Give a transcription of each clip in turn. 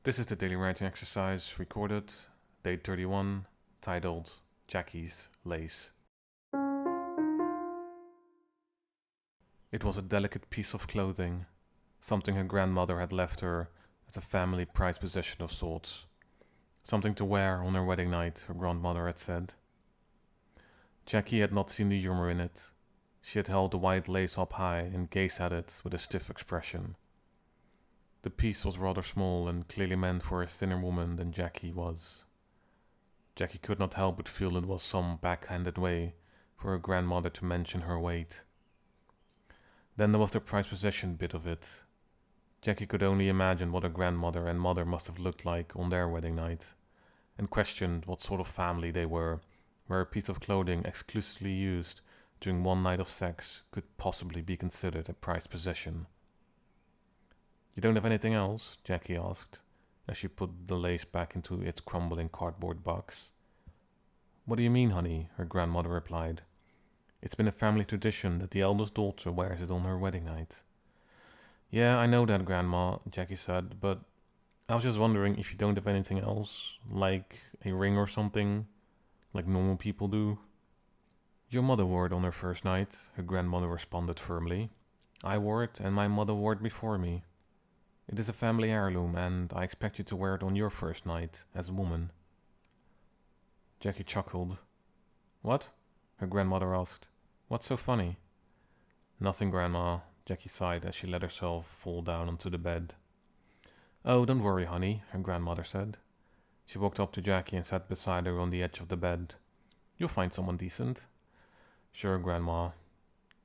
This is the daily writing exercise recorded, day 31, titled Jacky's Lace. It was a delicate piece of clothing, something her grandmother had left her as a family prized possession of sorts. Something to wear on her wedding night, her grandmother had said. Jacky had not seen the humor in it. She had held the white lace up high and gazed at it with a stiff expression. The piece was rather small and clearly meant for a thinner woman than Jacky was. Jacky could not help but feel it was some backhanded way for her grandmother to mention her weight. Then there was the prized possession bit of it. Jacky could only imagine what her grandmother and mother must have looked like on their wedding night, and questioned what sort of family they were, where a piece of clothing exclusively used during one night of sex could possibly be considered a prized possession. "You don't have anything else?" Jacky asked, as she put the lace back into its crumbling cardboard box. "What do you mean, honey?" her grandmother replied. "It's been a family tradition that the eldest daughter wears it on her wedding night." "Yeah, I know that, Grandma," Jacky said, "but I was just wondering if you don't have anything else, like a ring or something, like normal people do." "Your mother wore it on her first night," her grandmother responded firmly. "I wore it, and my mother wore it before me. It is a family heirloom, and I expect you to wear it on your first night, as a woman." Jacky chuckled. "What?" her grandmother asked. "What's so funny?" "Nothing, Grandma," Jacky sighed as she let herself fall down onto the bed. "Oh, don't worry, honey," her grandmother said. She walked up to Jacky and sat beside her on the edge of the bed. "You'll find someone decent." "Sure, Grandma."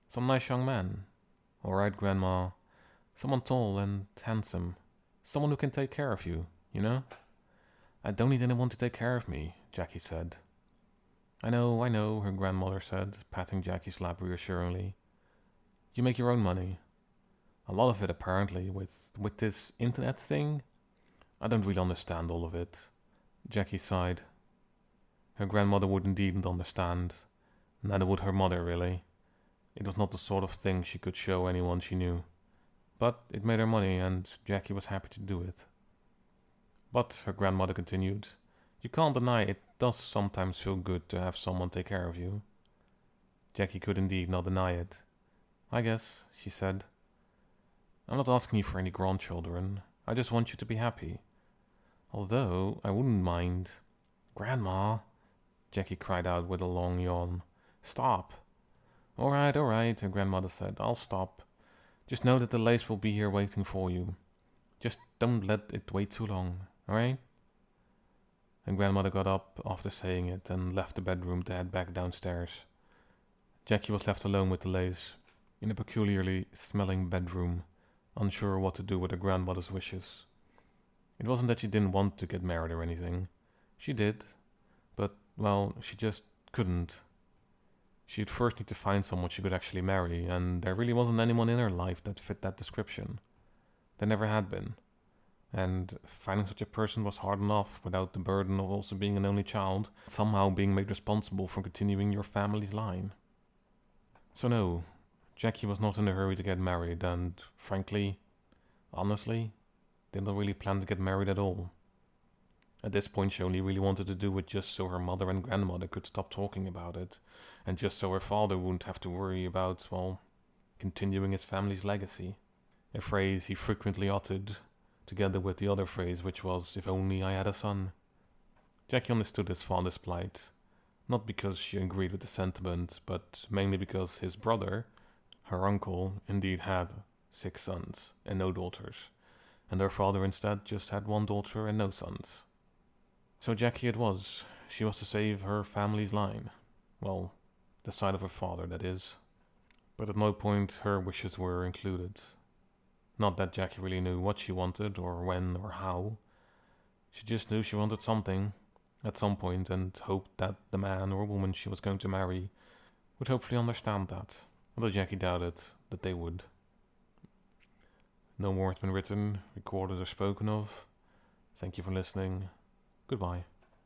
"Some nice young man." "All right, Grandma. Someone tall and handsome. Someone who can take care of you, you know?" "I don't need anyone to take care of me," Jacky said. I know," her grandmother said, patting Jacky's lap reassuringly. "You make your own money." "A lot of it, apparently, with this internet thing. I don't really understand all of it." Jacky sighed. Her grandmother would indeed understand. Neither would her mother, really. It was not the sort of thing she could show anyone she knew. But it made her money, and Jacky was happy to do it. "But," her grandmother continued, "you can't deny it does sometimes feel good to have someone take care of you." Jacky could indeed not deny it. "I guess," she said. "I'm not asking you for any grandchildren. I just want you to be happy. Although, I wouldn't mind—" "Grandma!" Jacky cried out with a long yawn. "Stop!" All right, her grandmother said. "I'll stop. Just know that the lace will be here waiting for you. Just don't let it wait too long, alright?" And grandmother got up after saying it and left the bedroom to head back downstairs. Jacky was left alone with the lace, in a peculiarly smelling bedroom, unsure what to do with her grandmother's wishes. It wasn't that she didn't want to get married or anything. She did, but, well, she just couldn't. She'd first need to find someone she could actually marry, and there really wasn't anyone in her life that fit that description. There never had been. And finding such a person was hard enough without the burden of also being an only child, somehow being made responsible for continuing your family's line. So no, Jacky was not in a hurry to get married, and frankly, honestly, didn't really plan to get married at all. At this point, she only really wanted to do it just so her mother and grandmother could stop talking about it, and just so her father wouldn't have to worry about, well, continuing his family's legacy. A phrase he frequently uttered, together with the other phrase, which was, "If only I had a son." Jacky understood his father's plight, not because she agreed with the sentiment, but mainly because his brother, her uncle, indeed had 6 sons and no daughters, and her father instead just had 1 daughter and no sons. So Jacky it was. She was to save her family's line. Well, the side of her father, that is. But at no point her wishes were included. Not that Jacky really knew what she wanted, or when, or how. She just knew she wanted something, at some point, and hoped that the man or woman she was going to marry would hopefully understand that, although Jacky doubted that they would. No more has been written, recorded, or spoken of. Thank you for listening. Goodbye.